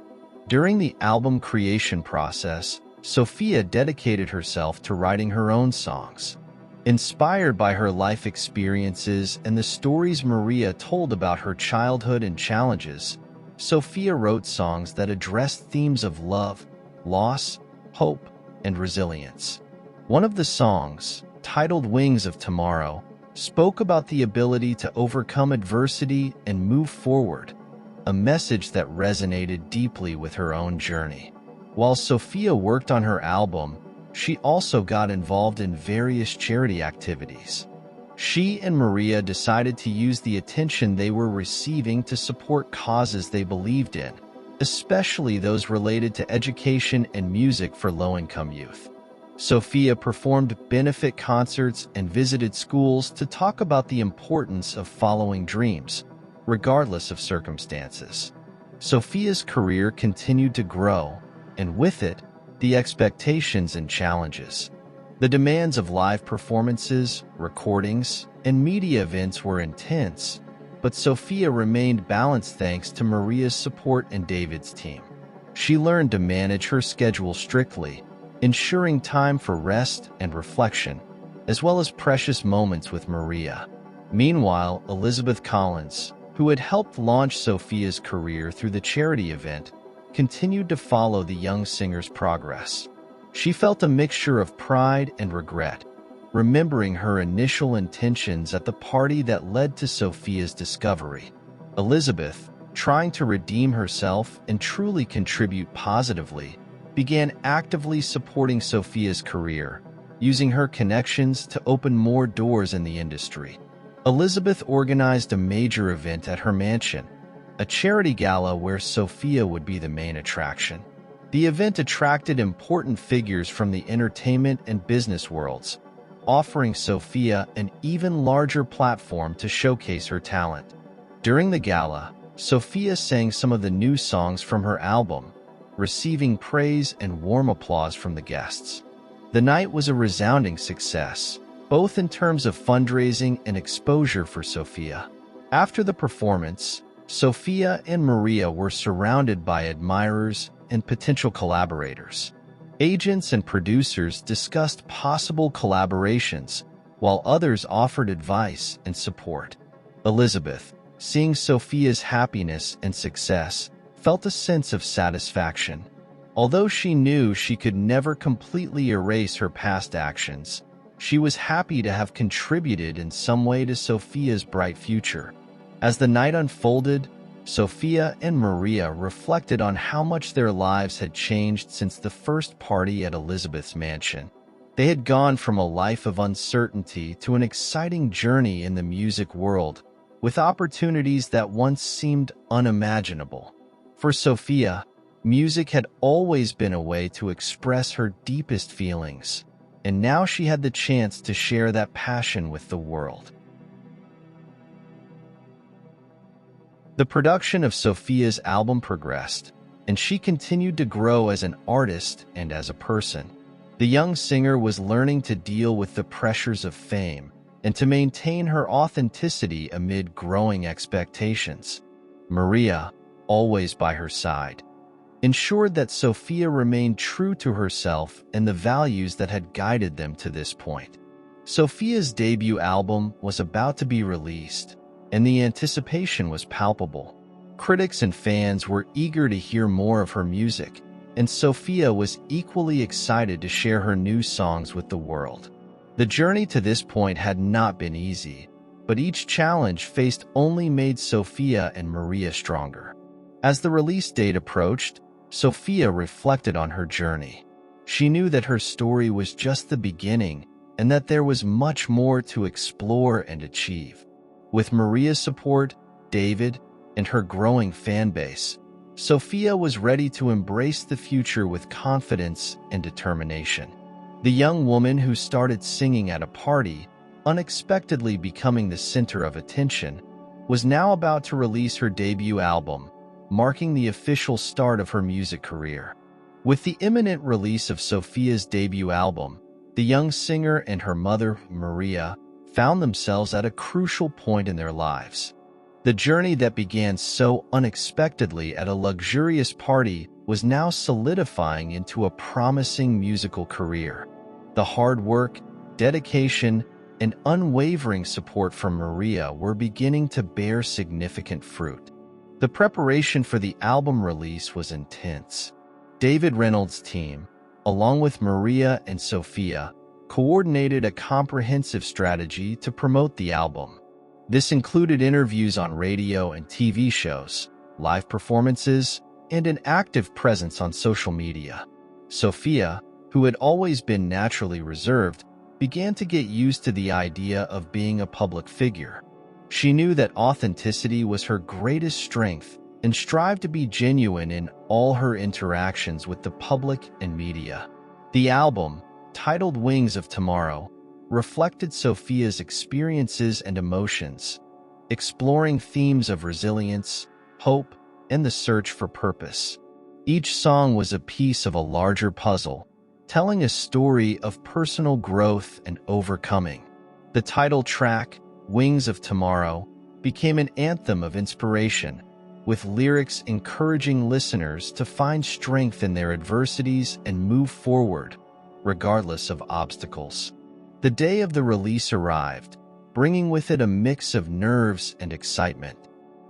During the album creation process, Sophia dedicated herself to writing her own songs. Inspired by her life experiences and the stories Maria told about her childhood and challenges, Sophia wrote songs that addressed themes of love, loss, hope, and resilience. One of the songs, titled Wings of Tomorrow, spoke about the ability to overcome adversity and move forward, a message that resonated deeply with her own journey. While Sophia worked on her album, she also got involved in various charity activities. She and Maria decided to use the attention they were receiving to support causes they believed in, especially those related to education and music for low-income youth. Sophia performed benefit concerts and visited schools to talk about the importance of following dreams, regardless of circumstances. Sophia's career continued to grow, and with it, the expectations and challenges. The demands of live performances, recordings, and media events were intense, but Sophia remained balanced thanks to Maria's support and David's team. She learned to manage her schedule strictly, ensuring time for rest and reflection, as well as precious moments with Maria. Meanwhile, Elizabeth Collins, who had helped launch Sophia's career through the charity event, continued to follow the young singer's progress. She felt a mixture of pride and regret, remembering her initial intentions at the party that led to Sophia's discovery. Elizabeth, trying to redeem herself and truly contribute positively, began actively supporting Sophia's career, using her connections to open more doors in the industry. Elizabeth organized a major event at her mansion, a charity gala where Sophia would be the main attraction. The event attracted important figures from the entertainment and business worlds, offering Sophia an even larger platform to showcase her talent. During the gala, Sophia sang some of the new songs from her album, receiving praise and warm applause from the guests. The night was a resounding success, both in terms of fundraising and exposure for Sophia. After the performance, Sophia and Maria were surrounded by admirers and potential collaborators. Agents and producers discussed possible collaborations, while others offered advice and support. Elizabeth, seeing Sophia's happiness and success, felt a sense of satisfaction. Although she knew she could never completely erase her past actions, she was happy to have contributed in some way to Sophia's bright future. As the night unfolded, Sophia and Maria reflected on how much their lives had changed since the first party at Elizabeth's mansion. They had gone from a life of uncertainty to an exciting journey in the music world, with opportunities that once seemed unimaginable. For Sophia, music had always been a way to express her deepest feelings, and now she had the chance to share that passion with the world. The production of Sophia's album progressed, and she continued to grow as an artist and as a person. The young singer was learning to deal with the pressures of fame and to maintain her authenticity amid growing expectations. Maria, always by her side, ensured that Sophia remained true to herself and the values that had guided them to this point. Sophia's debut album was about to be released, and the anticipation was palpable. Critics and fans were eager to hear more of her music, and Sophia was equally excited to share her new songs with the world. The journey to this point had not been easy, but each challenge faced only made Sophia and Maria stronger. As the release date approached, Sophia reflected on her journey. She knew that her story was just the beginning and that there was much more to explore and achieve. With Maria's support, David, and her growing fan base, Sophia was ready to embrace the future with confidence and determination. The young woman who started singing at a party, unexpectedly becoming the center of attention, was now about to release her debut album, marking the official start of her music career. With the imminent release of Sophia's debut album, the young singer and her mother, Maria, found themselves at a crucial point in their lives. The journey that began so unexpectedly at a luxurious party was now solidifying into a promising musical career. The hard work, dedication, and unwavering support from Maria were beginning to bear significant fruit. The preparation for the album release was intense. David Reynolds' team, along with Maria and Sophia, coordinated a comprehensive strategy to promote the album. This included interviews on radio and TV shows, live performances, and an active presence on social media. Sophia, who had always been naturally reserved, began to get used to the idea of being a public figure. She knew that authenticity was her greatest strength and strived to be genuine in all her interactions with the public and media. The album, titled Wings of Tomorrow, reflected Sophia's experiences and emotions, exploring themes of resilience, hope, and the search for purpose. Each song was a piece of a larger puzzle, telling a story of personal growth and overcoming. The title track, Wings of Tomorrow, became an anthem of inspiration, with lyrics encouraging listeners to find strength in their adversities and move forward, regardless of obstacles. The day of the release arrived, bringing with it a mix of nerves and excitement.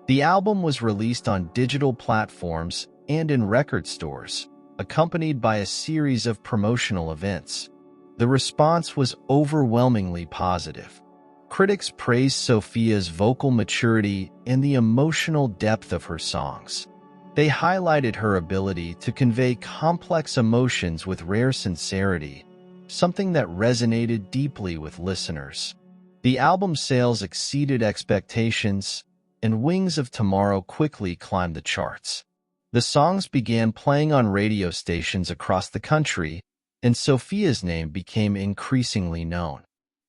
The album was released on digital platforms and in record stores, accompanied by a series of promotional events. The response was overwhelmingly positive. Critics praised Sophia's vocal maturity and the emotional depth of her songs. They highlighted her ability to convey complex emotions with rare sincerity, something that resonated deeply with listeners. The album's sales exceeded expectations, and Wings of Tomorrow quickly climbed the charts. The songs began playing on radio stations across the country, and Sophia's name became increasingly known.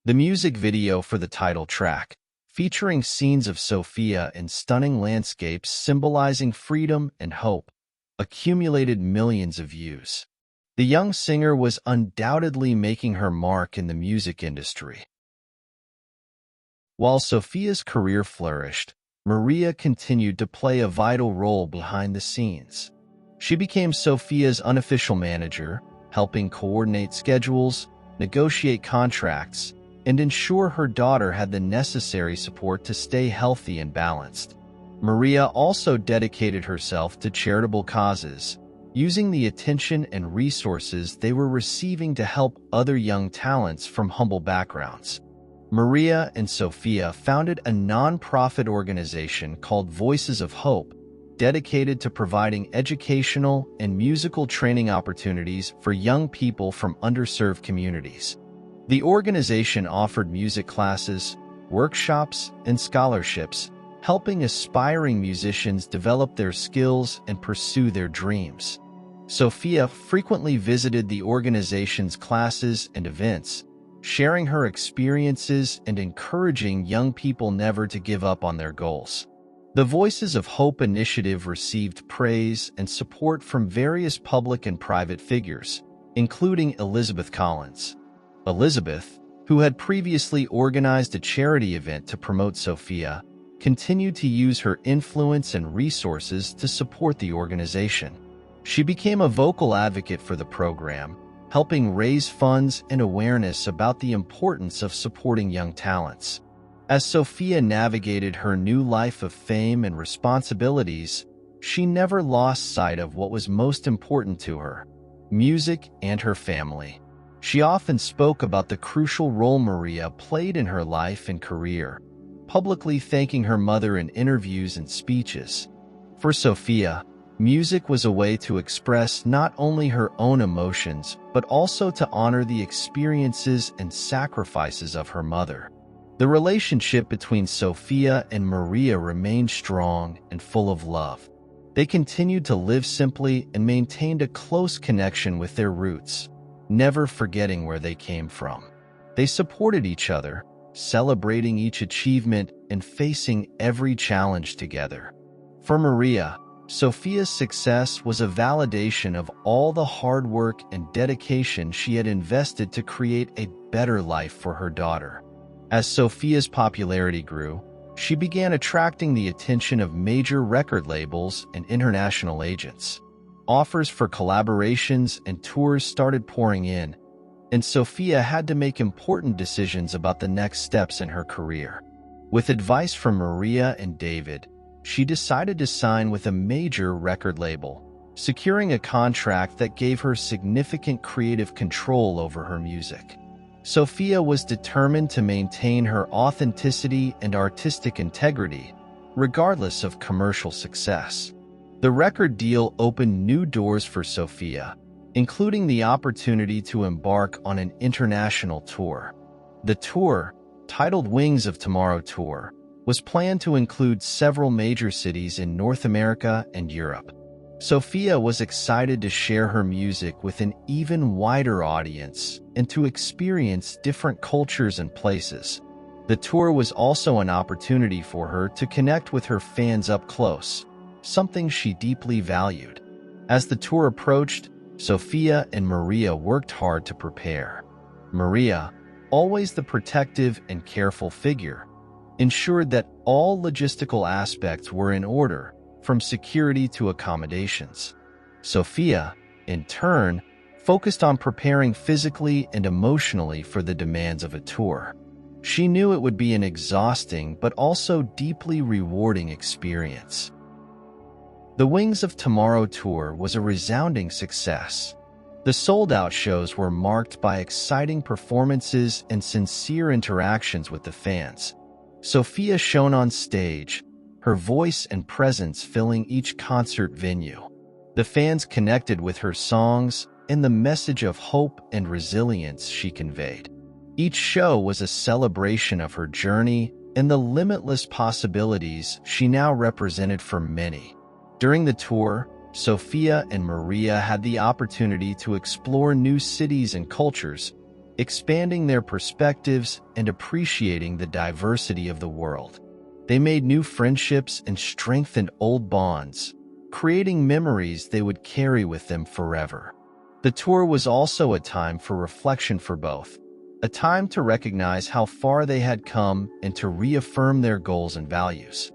The music video for the title track, featuring scenes of Sophia in stunning landscapes symbolizing freedom and hope, accumulated millions of views. The young singer was undoubtedly making her mark in the music industry. While Sophia's career flourished, Maria continued to play a vital role behind the scenes. She became Sophia's unofficial manager, helping coordinate schedules, negotiate contracts, and ensure her daughter had the necessary support to stay healthy and balanced. Maria also dedicated herself to charitable causes, using the attention and resources they were receiving to help other young talents from humble backgrounds. Maria and Sophia founded a non-profit organization called Voices of Hope, dedicated to providing educational and musical training opportunities for young people from underserved communities. The organization offered music classes, workshops, and scholarships, helping aspiring musicians develop their skills and pursue their dreams. Sophia frequently visited the organization's classes and events, sharing her experiences and encouraging young people never to give up on their goals. The Voices of Hope initiative received praise and support from various public and private figures, including Elizabeth Collins. Elizabeth, who had previously organized a charity event to promote Sophia, continued to use her influence and resources to support the organization. She became a vocal advocate for the program, helping raise funds and awareness about the importance of supporting young talents. As Sophia navigated her new life of fame and responsibilities, she never lost sight of what was most important to her: music and her family. She often spoke about the crucial role Maria played in her life and career, publicly thanking her mother in interviews and speeches. For Sophia, music was a way to express not only her own emotions, but also to honor the experiences and sacrifices of her mother. The relationship between Sophia and Maria remained strong and full of love. They continued to live simply and maintained a close connection with their roots, never forgetting where they came from. They supported each other, celebrating each achievement and facing every challenge together. For Maria, Sophia's success was a validation of all the hard work and dedication she had invested to create a better life for her daughter. As Sophia's popularity grew, she began attracting the attention of major record labels and international agents. Offers for collaborations and tours started pouring in, and Sophia had to make important decisions about the next steps in her career. With advice from Maria and David, she decided to sign with a major record label, securing a contract that gave her significant creative control over her music. Sophia was determined to maintain her authenticity and artistic integrity, regardless of commercial success. The record deal opened new doors for Sophia, including the opportunity to embark on an international tour. The tour, titled Wings of Tomorrow Tour, was planned to include several major cities in North America and Europe. Sophia was excited to share her music with an even wider audience and to experience different cultures and places. The tour was also an opportunity for her to connect with her fans up close, something she deeply valued. As the tour approached, Sophia and Maria worked hard to prepare. Maria, always the protective and careful figure, ensured that all logistical aspects were in order, from security to accommodations. Sophia, in turn, focused on preparing physically and emotionally for the demands of a tour. She knew it would be an exhausting but also deeply rewarding experience. The Wings of Tomorrow tour was a resounding success. The sold-out shows were marked by exciting performances and sincere interactions with the fans. Sophia shone on stage, her voice and presence filling each concert venue. The fans connected with her songs and the message of hope and resilience she conveyed. Each show was a celebration of her journey and the limitless possibilities she now represented for many. During the tour, Sophia and Maria had the opportunity to explore new cities and cultures, expanding their perspectives and appreciating the diversity of the world. They made new friendships and strengthened old bonds, creating memories they would carry with them forever. The tour was also a time for reflection for both, a time to recognize how far they had come and to reaffirm their goals and values.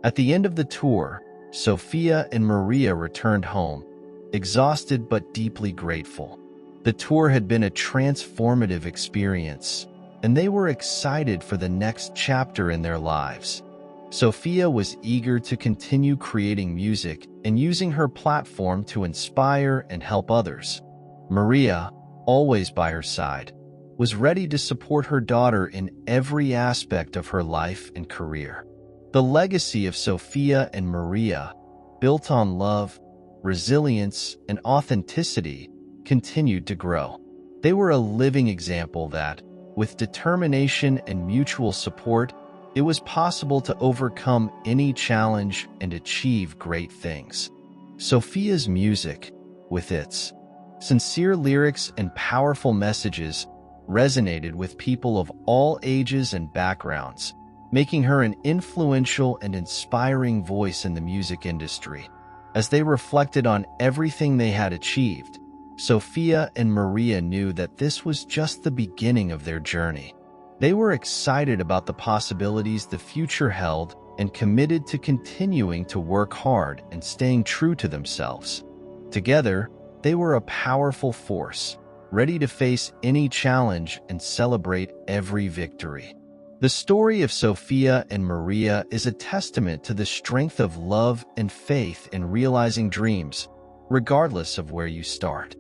At the end of the tour, Sophia and Maria returned home, exhausted but deeply grateful. The tour had been a transformative experience, and they were excited for the next chapter in their lives. Sophia was eager to continue creating music and using her platform to inspire and help others. Maria, always by her side, was ready to support her daughter in every aspect of her life and career. The legacy of Sophia and Maria, built on love, resilience, and authenticity, continued to grow. They were a living example that, with determination and mutual support, it was possible to overcome any challenge and achieve great things. Sophia's music, with its sincere lyrics and powerful messages, resonated with people of all ages and backgrounds, making her an influential and inspiring voice in the music industry. As they reflected on everything they had achieved, Sophia and Maria knew that this was just the beginning of their journey. They were excited about the possibilities the future held and committed to continuing to work hard and staying true to themselves. Together, they were a powerful force, ready to face any challenge and celebrate every victory. The story of Sophia and Maria is a testament to the strength of love and faith in realizing dreams, regardless of where you start.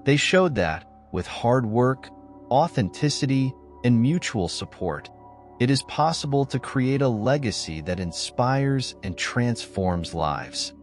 They showed that, with hard work, authenticity, and mutual support, it is possible to create a legacy that inspires and transforms lives.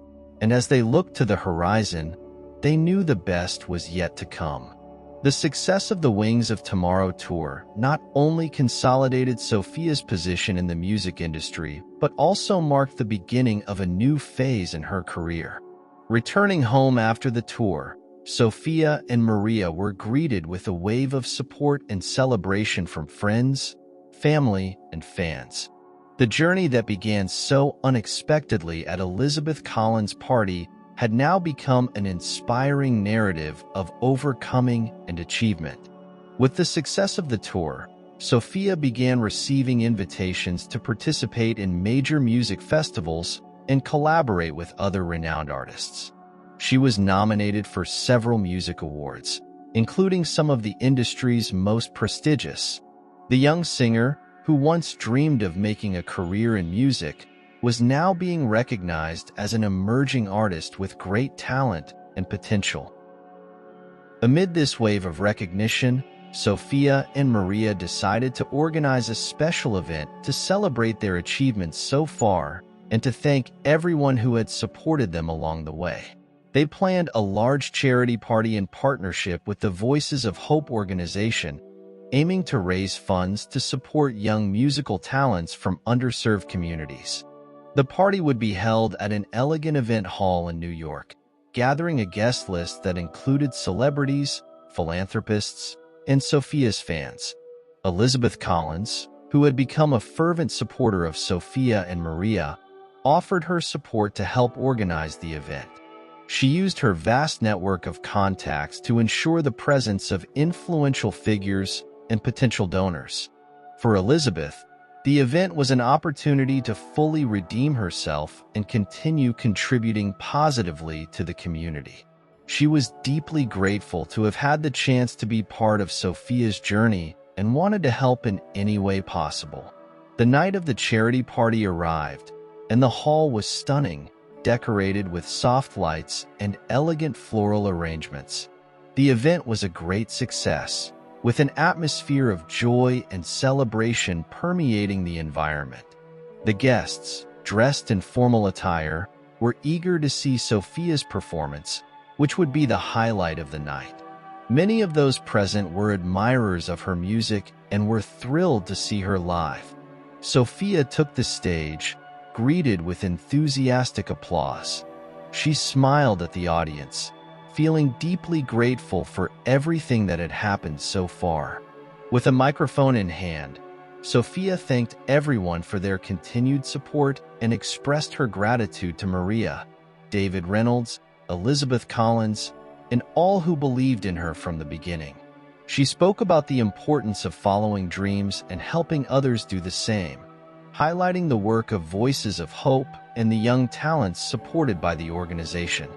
And as they looked to the horizon, they knew the best was yet to come. The success of the Wings of Tomorrow tour not only consolidated Sophia's position in the music industry, but also marked the beginning of a new phase in her career. Returning home after the tour, Sophia and Maria were greeted with a wave of support and celebration from friends, family, and fans. The journey that began so unexpectedly at Elizabeth Collins' party had now become an inspiring narrative of overcoming and achievement. With the success of the tour, Sophia began receiving invitations to participate in major music festivals and collaborate with other renowned artists. She was nominated for several music awards, including some of the industry's most prestigious. The young singer, who once dreamed of making a career in music, was now being recognized as an emerging artist with great talent and potential. Amid this wave of recognition, Sophia and Maria decided to organize a special event to celebrate their achievements so far and to thank everyone who had supported them along the way. They planned a large charity party in partnership with the Voices of Hope organization, aiming to raise funds to support young musical talents from underserved communities. The party would be held at an elegant event hall in New York, gathering a guest list that included celebrities, philanthropists, and Sophia's fans. Elizabeth Collins, who had become a fervent supporter of Sophia and Maria, offered her support to help organize the event. She used her vast network of contacts to ensure the presence of influential figures and potential donors. For Elizabeth, The event was an opportunity to fully redeem herself and continue contributing positively to the community. She was deeply grateful to have had the chance to be part of Sophia's journey and wanted to help in any way possible. The night of the charity party arrived, and the hall was stunning, decorated with soft lights and elegant floral arrangements. The event was a great success, with an atmosphere of joy and celebration permeating the environment. The guests, dressed in formal attire, were eager to see Sophia's performance, which would be the highlight of the night. Many of those present were admirers of her music and were thrilled to see her live. Sophia took the stage, greeted with enthusiastic applause. She smiled at the audience, feeling deeply grateful for everything that had happened so far. With a microphone in hand, Sophia thanked everyone for their continued support and expressed her gratitude to Maria, David Reynolds, Elizabeth Collins, and all who believed in her from the beginning. She spoke about the importance of following dreams and helping others do the same, highlighting the work of Voices of Hope and the young talents supported by the organization.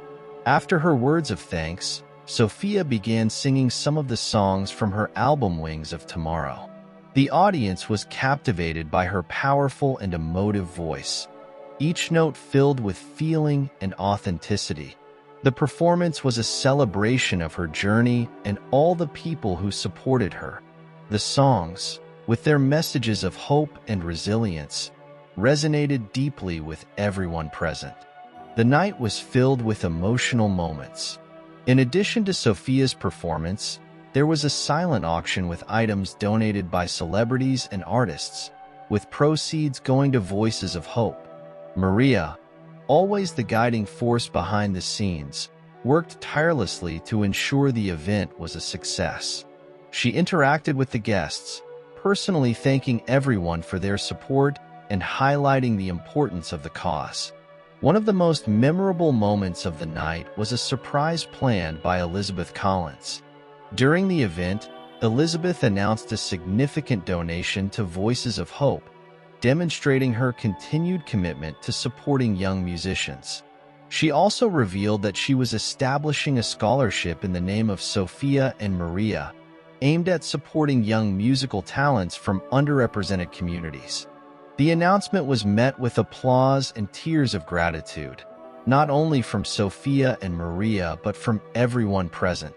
After her words of thanks, Sophia began singing some of the songs from her album Wings of Tomorrow. The audience was captivated by her powerful and emotive voice, each note filled with feeling and authenticity. The performance was a celebration of her journey and all the people who supported her. The songs, with their messages of hope and resilience, resonated deeply with everyone present. The night was filled with emotional moments. In addition to Sophia's performance, there was a silent auction with items donated by celebrities and artists, with proceeds going to Voices of Hope. Maria, always the guiding force behind the scenes, worked tirelessly to ensure the event was a success. She interacted with the guests, personally thanking everyone for their support and highlighting the importance of the cause. One of the most memorable moments of the night was a surprise planned by Elizabeth Collins. During the event, Elizabeth announced a significant donation to Voices of Hope, demonstrating her continued commitment to supporting young musicians. She also revealed that she was establishing a scholarship in the name of Sophia and Maria, aimed at supporting young musical talents from underrepresented communities. The announcement was met with applause and tears of gratitude, not only from Sophia and Maria but from everyone present.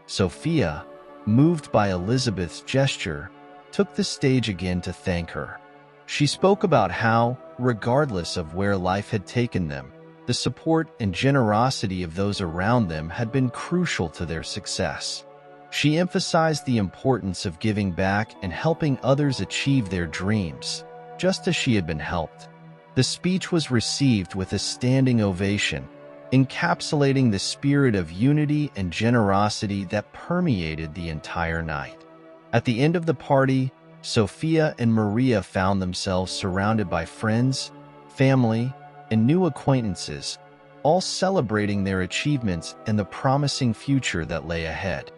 Sophia, moved by Elizabeth's gesture, took the stage again to thank her. She spoke about how, regardless of where life had taken them, the support and generosity of those around them had been crucial to their success. She emphasized the importance of giving back and helping others achieve their dreams, just as she had been helped. The speech was received with a standing ovation, encapsulating the spirit of unity and generosity that permeated the entire night. At the end of the party, Sophia and Maria found themselves surrounded by friends, family, and new acquaintances, all celebrating their achievements and the promising future that lay ahead.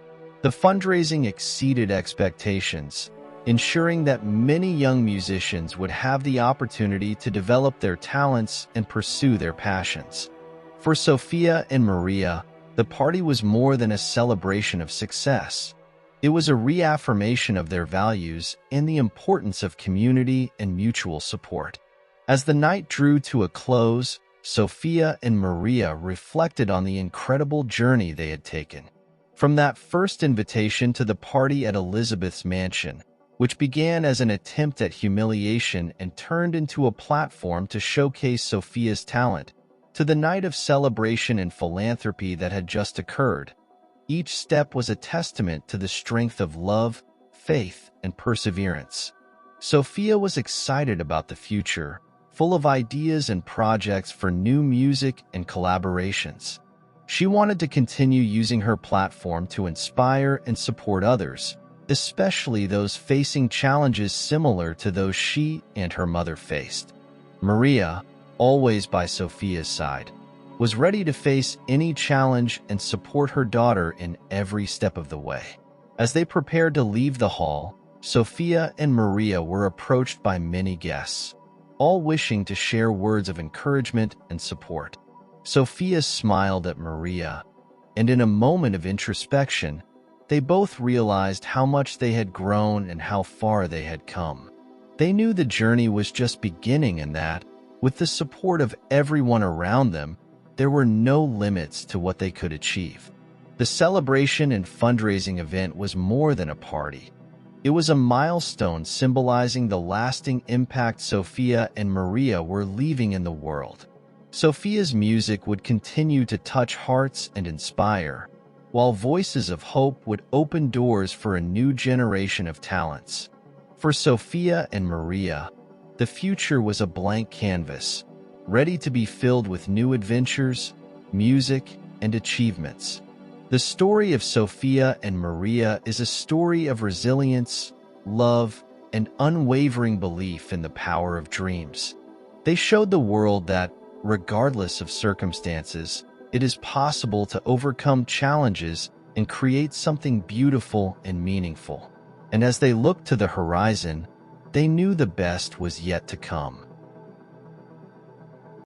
The fundraising exceeded expectations, ensuring that many young musicians would have the opportunity to develop their talents and pursue their passions. For Sophia and Maria, the party was more than a celebration of success. It was a reaffirmation of their values and the importance of community and mutual support. As the night drew to a close, Sophia and Maria reflected on the incredible journey they had taken. From that first invitation to the party at Elizabeth's mansion, which began as an attempt at humiliation and turned into a platform to showcase Sophia's talent, to the night of celebration and philanthropy that had just occurred, each step was a testament to the strength of love, faith, and perseverance. Sophia was excited about the future, full of ideas and projects for new music and collaborations. She wanted to continue using her platform to inspire and support others, especially those facing challenges similar to those she and her mother faced. Maria, always by Sophia's side, was ready to face any challenge and support her daughter in every step of the way. As they prepared to leave the hall, Sophia and Maria were approached by many guests, all wishing to share words of encouragement and support. Sophia smiled at Maria, and in a moment of introspection, they both realized how much they had grown and how far they had come. They knew the journey was just beginning and that, with the support of everyone around them, there were no limits to what they could achieve. The celebration and fundraising event was more than a party. It was a milestone symbolizing the lasting impact Sophia and Maria were leaving in the world. Sophia's music would continue to touch hearts and inspire, while voices of hope would open doors for a new generation of talents. For Sophia and Maria, the future was a blank canvas, ready to be filled with new adventures, music, and achievements. The story of Sophia and Maria is a story of resilience, love, and unwavering belief in the power of dreams. They showed the world that, regardless of circumstances, it is possible to overcome challenges and create something beautiful and meaningful. And as they looked to the horizon, they knew the best was yet to come.